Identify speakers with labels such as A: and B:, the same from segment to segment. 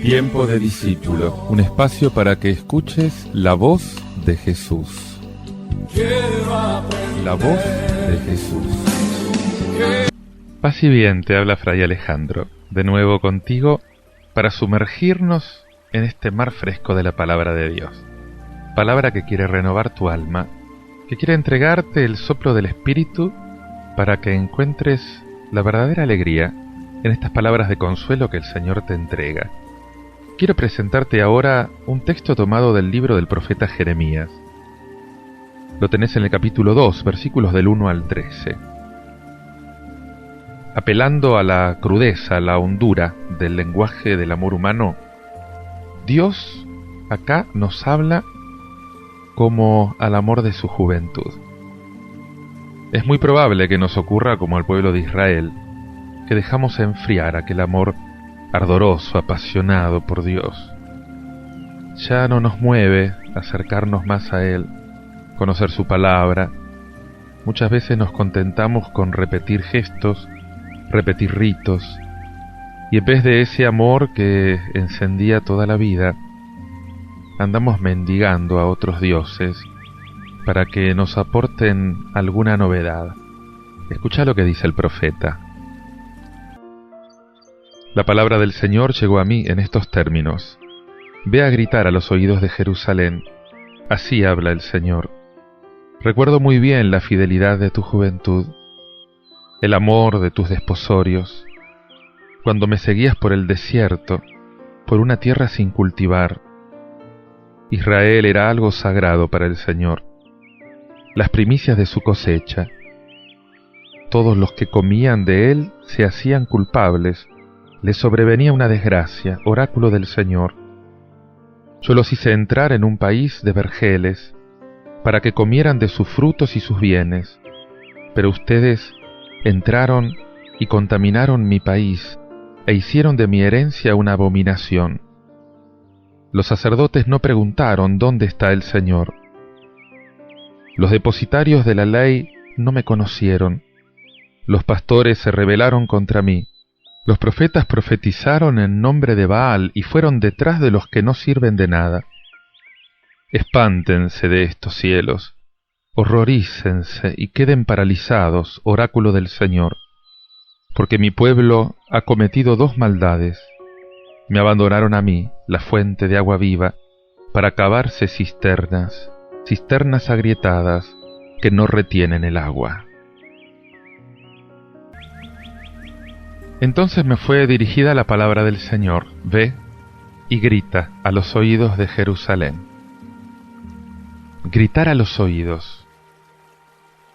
A: Tiempo de discípulo, un espacio para que escuches la voz de Jesús. La voz de Jesús.
B: Paz y bien, te habla Fray Alejandro, de nuevo contigo para sumergirnos en este mar fresco de la palabra de Dios. Palabra que quiere renovar tu alma, que quiere entregarte el soplo del Espíritu para que encuentres la verdadera alegría en estas palabras de consuelo que el Señor te entrega. Quiero presentarte ahora un texto tomado del libro del profeta Jeremías. Lo tenés en el capítulo 2, versículos del 1 al 13. Apelando a la crudeza, a la hondura del lenguaje del amor humano, Dios acá nos habla como al amor de su juventud. Es muy probable que nos ocurra como al pueblo de Israel, que dejamos enfriar aquel amor ardoroso, apasionado por Dios. Ya no nos mueve acercarnos más a Él, conocer su palabra. Muchas veces nos contentamos con repetir gestos, repetir ritos, y en vez de ese amor que encendía toda la vida, andamos mendigando a otros dioses para que nos aporten alguna novedad. Escucha lo que dice el profeta. La palabra del Señor llegó a mí en estos términos. Ve a gritar a los oídos de Jerusalén. Así habla el Señor. Recuerdo muy bien la fidelidad de tu juventud, el amor de tus desposorios, cuando me seguías por el desierto, por una tierra sin cultivar. Israel era algo sagrado para el Señor, las primicias de su cosecha. Todos los que comían de él se hacían culpables, les sobrevenía una desgracia, oráculo del Señor. Yo los hice entrar en un país de vergeles, para que comieran de sus frutos y sus bienes, pero ustedes entraron y contaminaron mi país, e hicieron de mi herencia una abominación. Los sacerdotes no preguntaron dónde está el Señor. Los depositarios de la ley no me conocieron. Los pastores se rebelaron contra mí. Los profetas profetizaron en nombre de Baal y fueron detrás de los que no sirven de nada. Espántense de estos cielos, horrorícense y queden paralizados, oráculo del Señor, porque mi pueblo ha cometido dos maldades. Me abandonaron a mí, la fuente de agua viva, para cavarse cisternas, cisternas agrietadas que no retienen el agua. Entonces me fue dirigida la palabra del Señor. Ve y grita a los oídos de Jerusalén. Gritar a los oídos.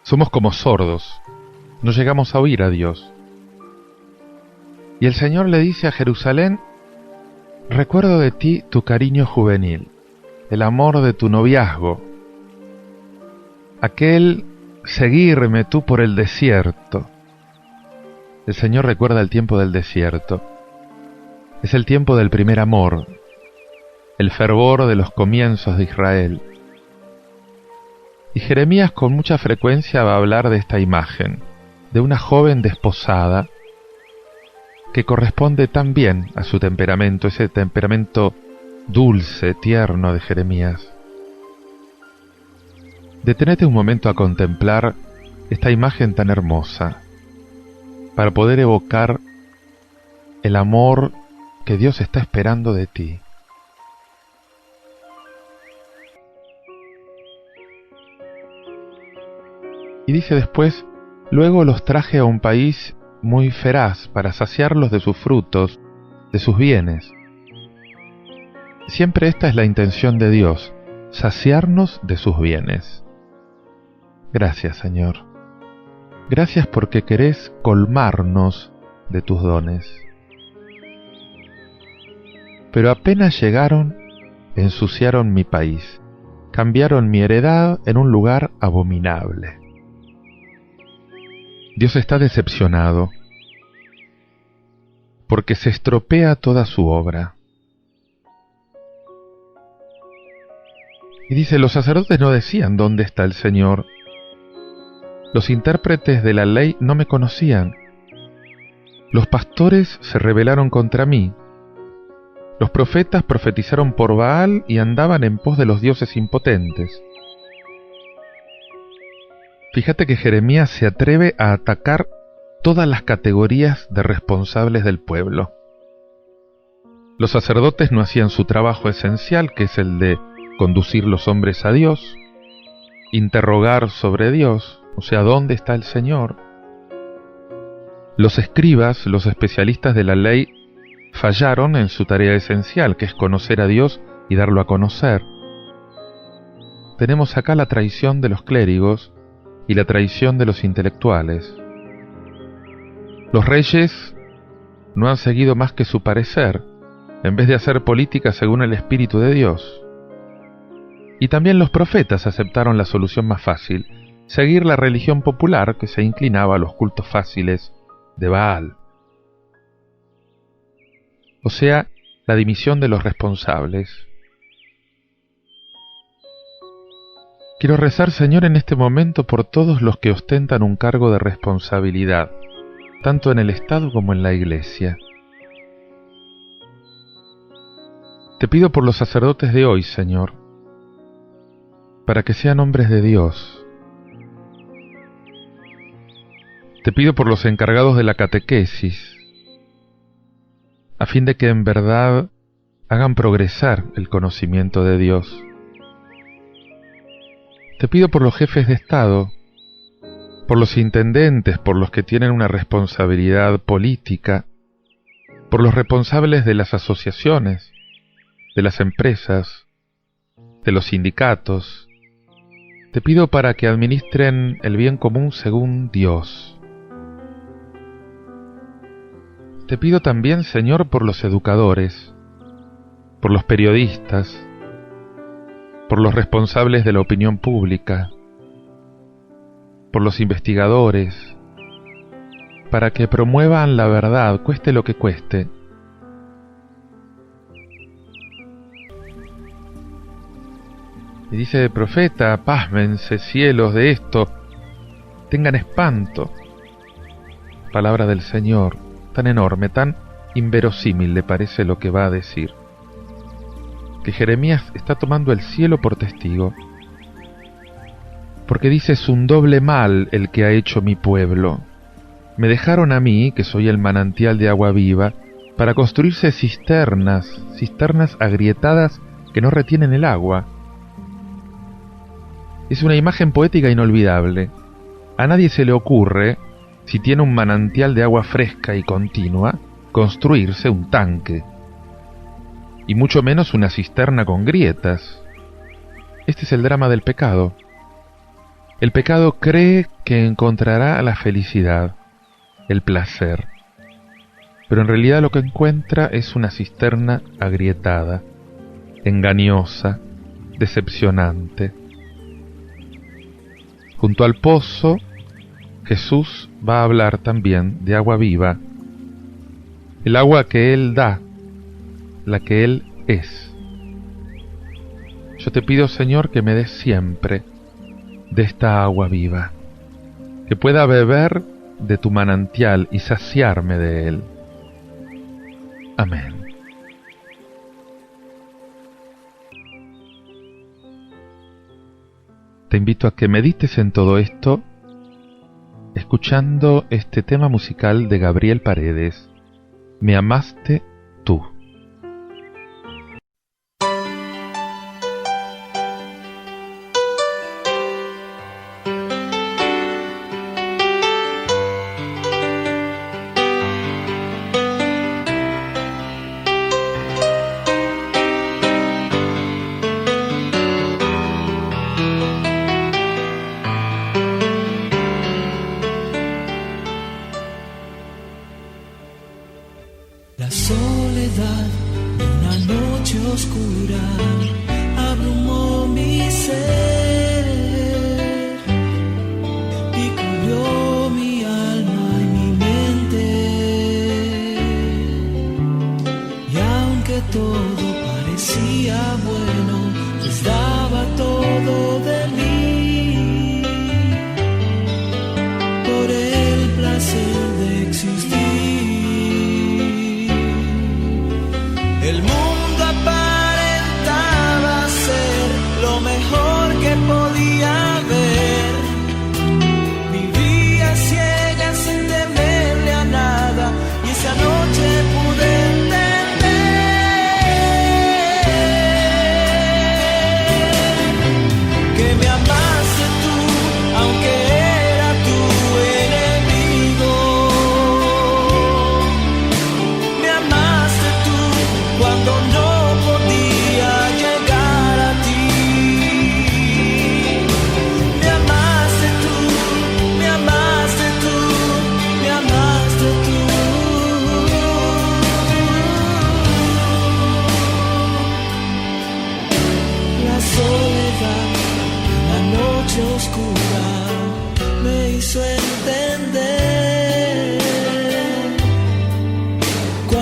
B: Somos como sordos, no llegamos a oír a Dios. Y el Señor le dice a Jerusalén: recuerdo de ti tu cariño juvenil, el amor de tu noviazgo, aquel seguirme tú por el desierto. El Señor recuerda el tiempo del desierto. Es el tiempo del primer amor, el fervor de los comienzos de Israel. Y Jeremías con mucha frecuencia va a hablar de esta imagen, de una joven desposada que corresponde tan bien a su temperamento, ese temperamento dulce, tierno de Jeremías. Deténete un momento a contemplar esta imagen tan hermosa, para poder evocar el amor que Dios está esperando de ti. Y dice después: luego los traje a un país muy feraz para saciarlos de sus frutos, de sus bienes. Siempre esta es la intención de Dios, saciarnos de sus bienes. Gracias, Señor. Gracias porque querés colmarnos de tus dones. Pero apenas llegaron, ensuciaron mi país, cambiaron mi heredad en un lugar abominable. Dios está decepcionado porque se estropea toda su obra. Y dice: los sacerdotes no decían dónde está el Señor. Los intérpretes de la ley no me conocían. Los pastores se rebelaron contra mí. Los profetas profetizaron por Baal y andaban en pos de los dioses impotentes. Fíjate que Jeremías se atreve a atacar todas las categorías de responsables del pueblo. Los sacerdotes no hacían su trabajo esencial, que es el de conducir los hombres a Dios, interrogar sobre Dios, o sea, ¿dónde está el Señor? Los escribas, los especialistas de la ley, fallaron en su tarea esencial, que es conocer a Dios y darlo a conocer. Tenemos acá la traición de los clérigos y la traición de los intelectuales. Los reyes no han seguido más que su parecer, en vez de hacer política según el Espíritu de Dios. Y también los profetas aceptaron la solución más fácil, seguir la religión popular que se inclinaba a los cultos fáciles de Baal. O sea, la dimisión de los responsables. Quiero rezar, Señor, en este momento por todos los que ostentan un cargo de responsabilidad, tanto en el Estado como en la Iglesia. Te pido por los sacerdotes de hoy, Señor, para que sean hombres de Dios. Te pido por los encargados de la catequesis, a fin de que en verdad hagan progresar el conocimiento de Dios. Te pido por los jefes de Estado, por los intendentes, por los que tienen una responsabilidad política, por los responsables de las asociaciones, de las empresas, de los sindicatos. Te pido para que administren el bien común según Dios. Te pido también, Señor, por los educadores, por los periodistas, por los responsables de la opinión pública, por los investigadores, para que promuevan la verdad, cueste lo que cueste. Y dice el profeta, pásmense cielos de esto, tengan espanto. Palabra del Señor, tan enorme, tan inverosímil le parece lo que va a decir, que Jeremías está tomando el cielo por testigo, porque dice, es un doble mal el que ha hecho mi pueblo. Me dejaron a mí, que soy el manantial de agua viva, para construirse cisternas agrietadas que no retienen el agua. Es una imagen poética inolvidable. A nadie se le ocurre, si tiene un manantial de agua fresca y continua, construirse un tanque, y mucho menos una cisterna con grietas. Este es el drama del pecado. El pecado cree que encontrará la felicidad, el placer, pero en realidad lo que encuentra es una cisterna agrietada, engañosa, decepcionante. Junto al pozo, Jesús va a hablar también de agua viva, el agua que Él da, la que Él es. Yo te pido, Señor, que me des siempre de esta agua viva, que pueda beber de tu manantial y saciarme de él. Amén. Te invito a que medites en todo esto, escuchando este tema musical de Gabriel Paredes, Me amaste tú.
C: La soledad de una noche oscura abrumó mi ser y cubrió mi alma y mi mente. Y aunque todo parecía bueno, les daba todo de mí por el placer de existir. El mundo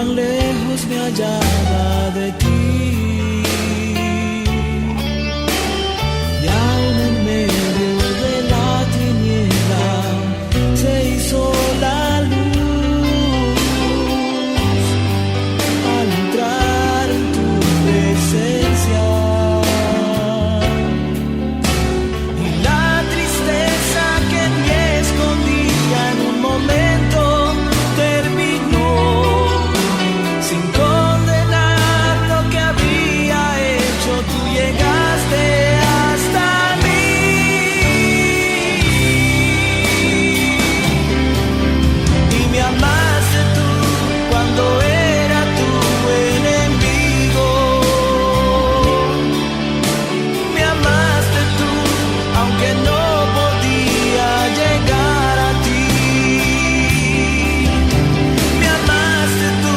C: cuán lejos me hallaba de ti. Y aún en medio de la tiniebla se hizo la luz al entrar en tu presencia. Y la tristeza que en mí escondía en un momento terminó, sin condenar lo que había hecho. Tú llegaste hasta mí y me amaste tú cuando era tu enemigo. Me amaste tú aunque no podía llegar a ti. Me amaste tú,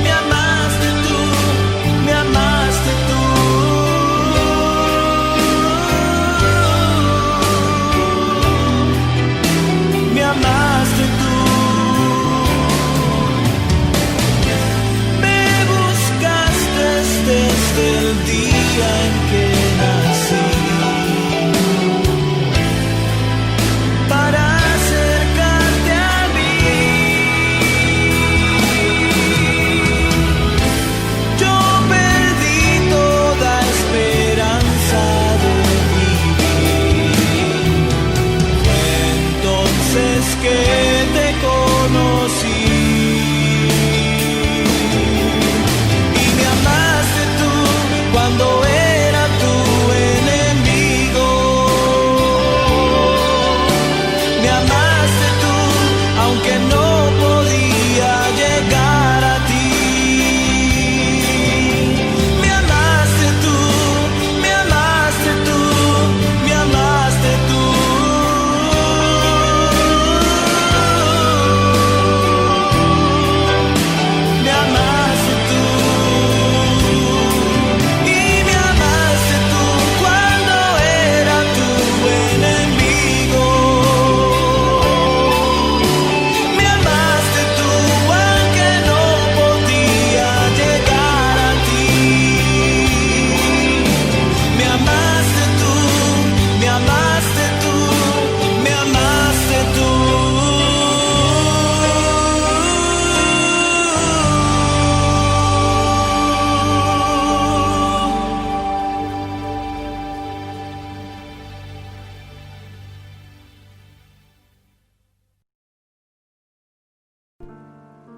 C: me amaste tú, me amaste tú. Me amaste tú. Me buscaste desde el día en que nací para acercarte a mí. Yo perdí toda esperanza de vivir. Fue entonces que te conocí. Y me amaste tú cuando era tu enemigo. Me amaste tú aunque no podía llegar a ti. Me amaste tú, me amaste tú, me amaste tú. Me amaste tú. Y me amaste tú cuando era tu enemigo. Me amaste tú aunque no podía llegar a ti. Me amaste tú, me amaste tú, me amaste tú.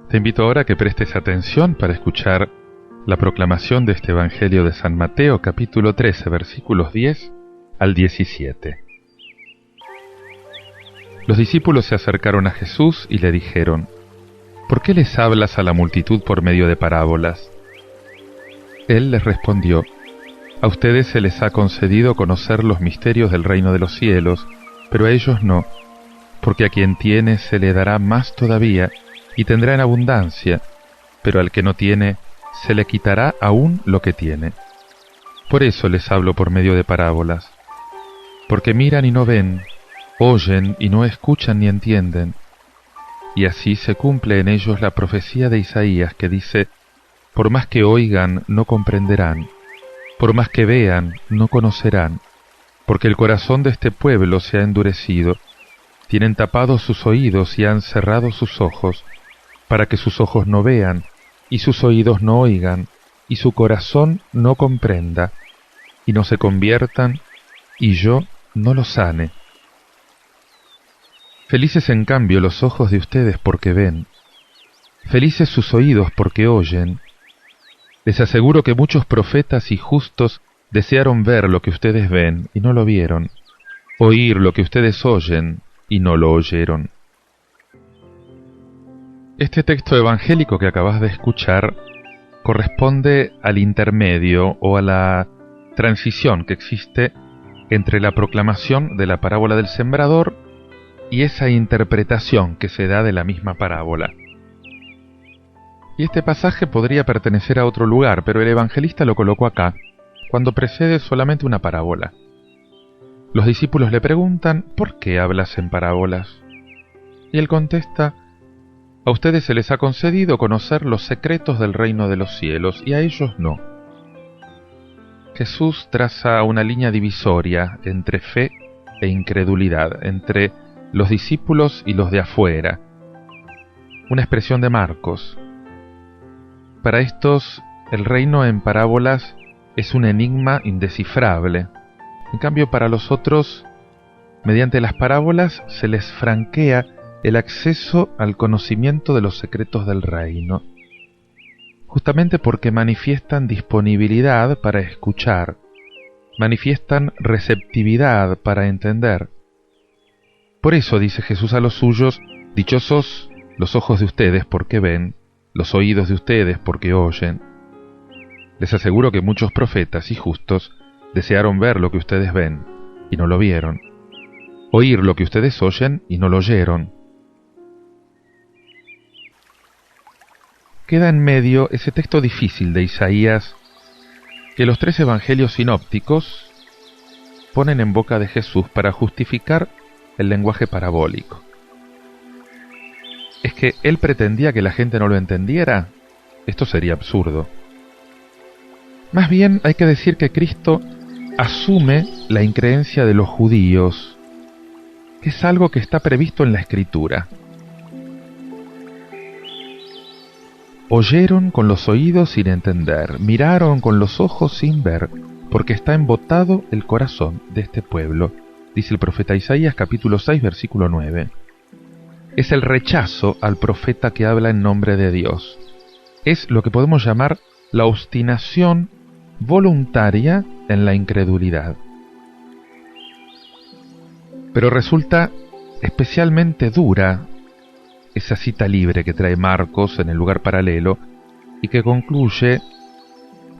B: Te invito ahora a que prestes atención para escuchar la proclamación de este Evangelio de San Mateo, capítulo 13, versículos 10 al 17. Los discípulos se acercaron a Jesús y le dijeron: ¿Por qué les hablas a la multitud por medio de parábolas? Él les respondió: A ustedes se les ha concedido conocer los misterios del reino de los cielos, pero a ellos no, porque a quien tiene se le dará más todavía y tendrá en abundancia, pero al que no tiene se le quitará aún lo que tiene. Por eso les hablo por medio de parábolas, porque miran y no ven, oyen y no escuchan ni entienden. Y así se cumple en ellos la profecía de Isaías que dice: por más que oigan, no comprenderán, por más que vean, no conocerán, porque el corazón de este pueblo se ha endurecido, tienen tapados sus oídos y han cerrado sus ojos, para que sus ojos no vean, y sus oídos no oigan, y su corazón no comprenda, y no se conviertan, y yo no los sane. Felices en cambio los ojos de ustedes porque ven, felices sus oídos porque oyen. Les aseguro que muchos profetas y justos desearon ver lo que ustedes ven y no lo vieron, oír lo que ustedes oyen y no lo oyeron. Este texto evangélico que acabas de escuchar corresponde al intermedio o a la transición que existe entre la proclamación de la parábola del sembrador y esa interpretación que se da de la misma parábola. Y este pasaje podría pertenecer a otro lugar, pero el evangelista lo colocó acá, cuando precede solamente una parábola. Los discípulos le preguntan: ¿por qué hablas en parábolas? Y él contesta: A ustedes se les ha concedido conocer los secretos del reino de los cielos, y a ellos no. Jesús traza una línea divisoria entre fe e incredulidad, entre los discípulos y los de afuera. Una expresión de Marcos. Para estos, el reino en parábolas es un enigma indescifrable. En cambio, para los otros, mediante las parábolas se les franquea el acceso al conocimiento de los secretos del reino, justamente porque manifiestan disponibilidad para escuchar, manifiestan receptividad para entender. Por eso dice Jesús a los suyos: dichosos los ojos de ustedes porque ven, los oídos de ustedes porque oyen. Les aseguro que muchos profetas y justos desearon ver lo que ustedes ven y no lo vieron, oír lo que ustedes oyen y no lo oyeron. Queda en medio ese texto difícil de Isaías que los 3 evangelios sinópticos ponen en boca de Jesús para justificar el lenguaje parabólico. ¿Es que él pretendía que la gente no lo entendiera? Esto sería absurdo. Más bien hay que decir que Cristo asume la increencia de los judíos, que es algo que está previsto en la Escritura. Oyeron con los oídos sin entender, miraron con los ojos sin ver, porque está embotado el corazón de este pueblo, dice el profeta Isaías capítulo 6, versículo 9. Es el rechazo al profeta que habla en nombre de Dios. Es lo que podemos llamar la obstinación voluntaria en la incredulidad. Pero resulta especialmente dura esa cita libre que trae Marcos en el lugar paralelo y que concluye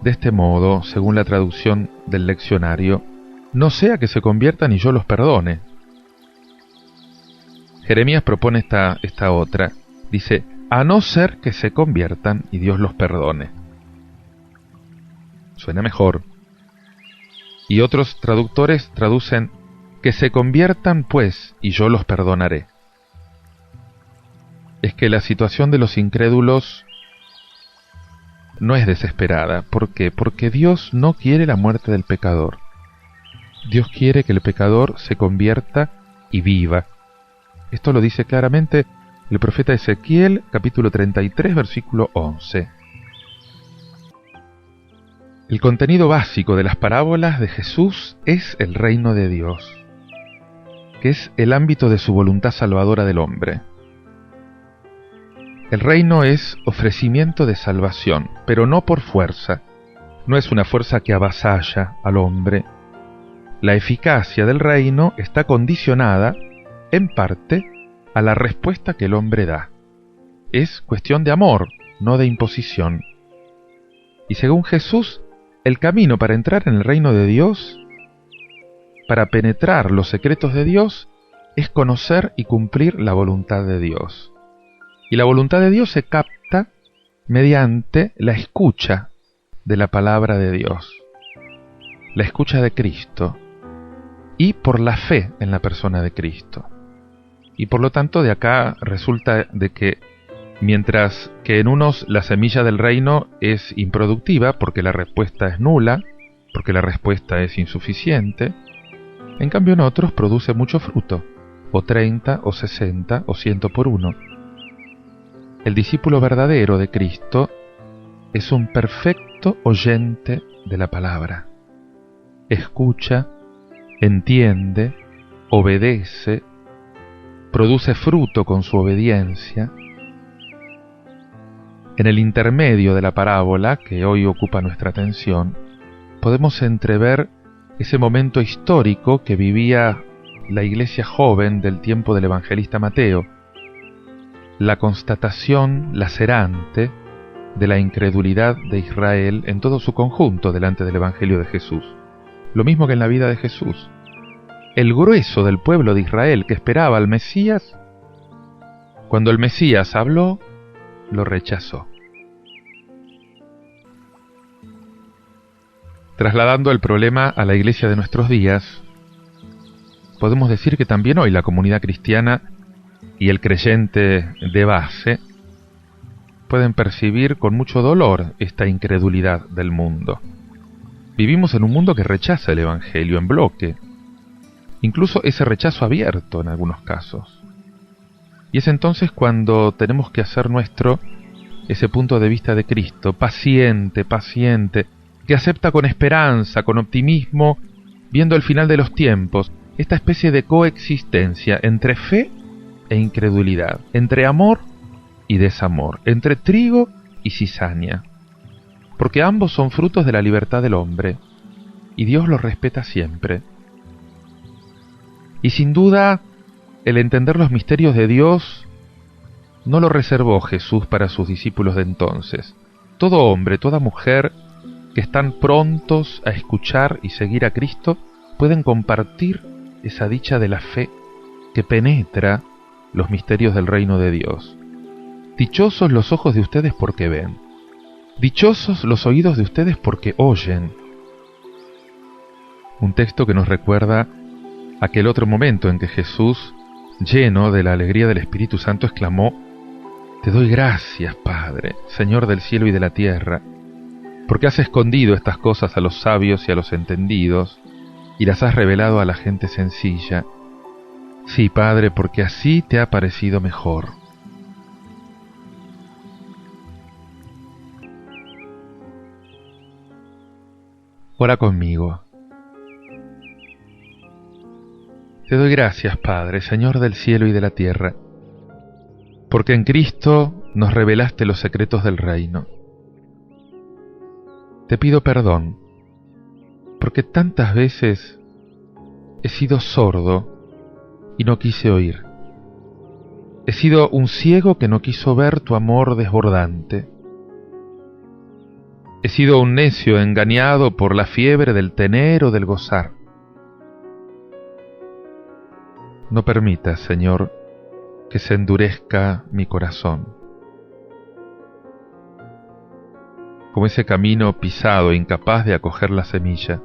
B: de este modo, según la traducción del leccionario: no sea que se conviertan y yo los perdone. Jeremías propone esta otra. Dice: a no ser que se conviertan y Dios los perdone. Suena mejor. Y otros traductores traducen: que se conviertan pues y yo los perdonaré. Es que la situación de los incrédulos no es desesperada. ¿Por qué? Porque Dios no quiere la muerte del pecador. Dios quiere que el pecador se convierta y viva. Esto lo dice claramente el profeta Ezequiel, capítulo 33, versículo 11. El contenido básico de las parábolas de Jesús es el reino de Dios, que es el ámbito de su voluntad salvadora del hombre. El reino es ofrecimiento de salvación, pero no por fuerza. No es una fuerza que avasalla al hombre. La eficacia del reino está condicionada, en parte, a la respuesta que el hombre da. Es cuestión de amor, no de imposición. Y según Jesús, el camino para entrar en el reino de Dios, para penetrar los secretos de Dios, es conocer y cumplir la voluntad de Dios. Y la voluntad de Dios se capta mediante la escucha de la palabra de Dios, la escucha de Cristo, y por la fe en la persona de Cristo. Y por lo tanto de acá resulta de que mientras que en unos la semilla del reino es improductiva porque la respuesta es nula, porque la respuesta es insuficiente, en cambio en otros produce mucho fruto, o 30, o 60, o 100 por uno. El discípulo verdadero de Cristo es un perfecto oyente de la palabra. Escucha, entiende, obedece, produce fruto con su obediencia. En el intermedio de la parábola, que hoy ocupa nuestra atención, podemos entrever ese momento histórico que vivía la iglesia joven del tiempo del evangelista Mateo, la constatación lacerante de la incredulidad de Israel en todo su conjunto delante del Evangelio de Jesús. Lo mismo que en la vida de Jesús. El grueso del pueblo de Israel que esperaba al Mesías, cuando el Mesías habló, lo rechazó. Trasladando el problema a la iglesia de nuestros días, podemos decir que también hoy la comunidad cristiana y el creyente de base pueden percibir con mucho dolor esta incredulidad del mundo. Vivimos en un mundo que rechaza el Evangelio en bloque, incluso ese rechazo abierto en algunos casos. Y es entonces cuando tenemos que hacer nuestro ese punto de vista de Cristo, paciente, que acepta con esperanza, con optimismo, viendo el final de los tiempos, esta especie de coexistencia entre fe e incredulidad, entre amor y desamor, entre trigo y cizaña, porque ambos son frutos de la libertad del hombre, y Dios los respeta siempre. Y sin duda, el entender los misterios de Dios no lo reservó Jesús para sus discípulos de entonces. Todo hombre, toda mujer que están prontos a escuchar y seguir a Cristo pueden compartir esa dicha de la fe que penetra los misterios del reino de Dios. Dichosos los ojos de ustedes porque ven, dichosos los oídos de ustedes porque oyen. Un texto que nos recuerda aquel otro momento en que Jesús, lleno de la alegría del Espíritu Santo, exclamó: «Te doy gracias, Padre, Señor del cielo y de la tierra, porque has escondido estas cosas a los sabios y a los entendidos, y las has revelado a la gente sencilla. Sí, Padre, porque así te ha parecido mejor». Ora conmigo. Te doy gracias, Padre, Señor del cielo y de la tierra, porque en Cristo nos revelaste los secretos del reino. Te pido perdón, porque tantas veces he sido sordo y no quise oír. He sido un ciego que no quiso ver tu amor desbordante. He sido un necio engañado por la fiebre del tener o del gozar. No permitas, Señor, que se endurezca mi corazón. Como ese camino pisado e incapaz de acoger la semilla.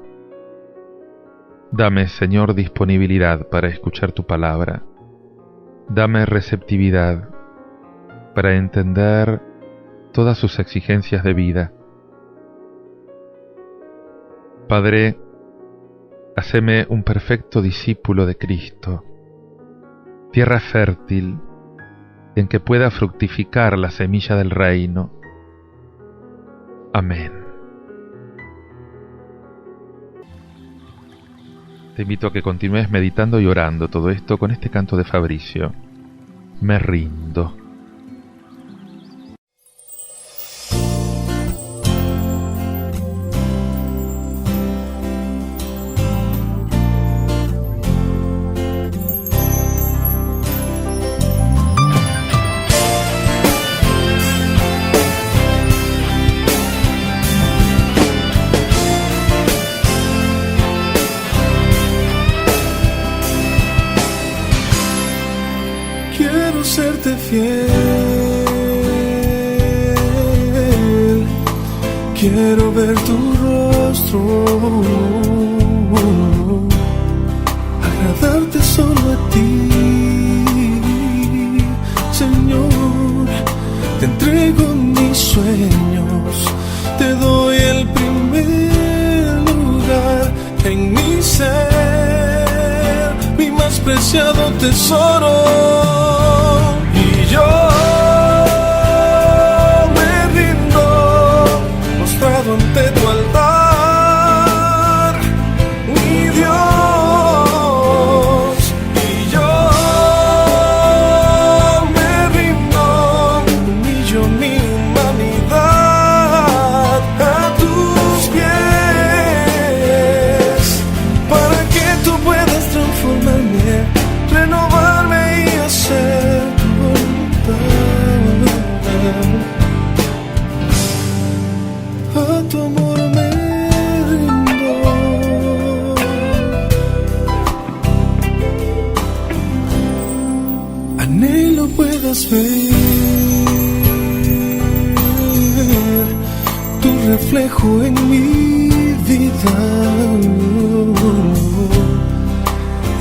B: Dame, Señor, disponibilidad para escuchar tu palabra. Dame receptividad para entender todas sus exigencias de vida. Padre, haceme un perfecto discípulo de Cristo, tierra fértil en que pueda fructificar la semilla del reino. Amén. Te invito a que continúes meditando y orando todo esto con este canto de Fabricio. Me rindo.
C: Quiero serte fiel, quiero ver tu rostro, agradarte solo a ti, Señor. Te entrego mis sueños, te doy el primer lugar en mi ser, mi más preciado tesoro. Y yo me rindo, postrado ante tu altar, mi Dios. Y yo me rindo, humillo mi humanidad a tus pies, para que tú puedas transformarme, renovarme y hacer tu voluntad. A tu amor me rindo. Anhelo puedas ver tu reflejo en mi vida,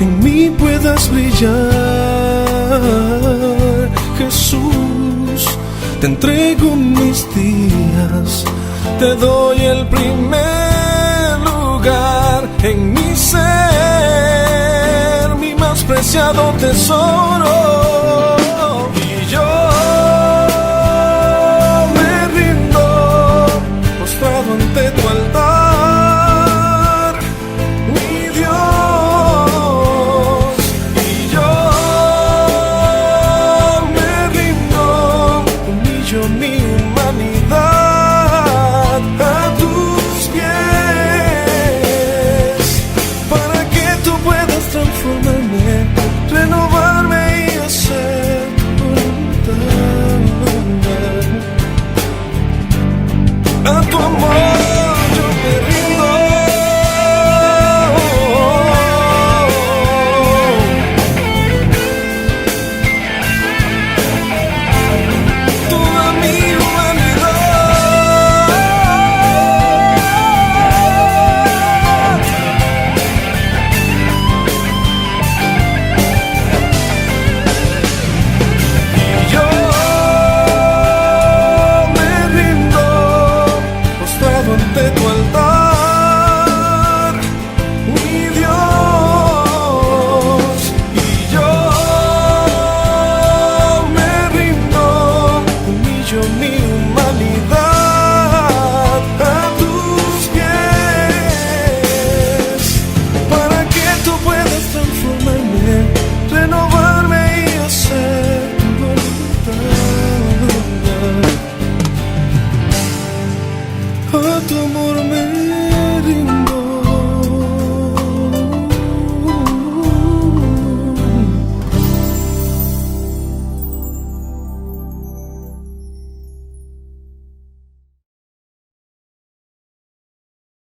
C: en mí puedas brillar, Jesús,
D: te entrego mis días, te doy el primer lugar en mi ser, mi más preciado tesoro.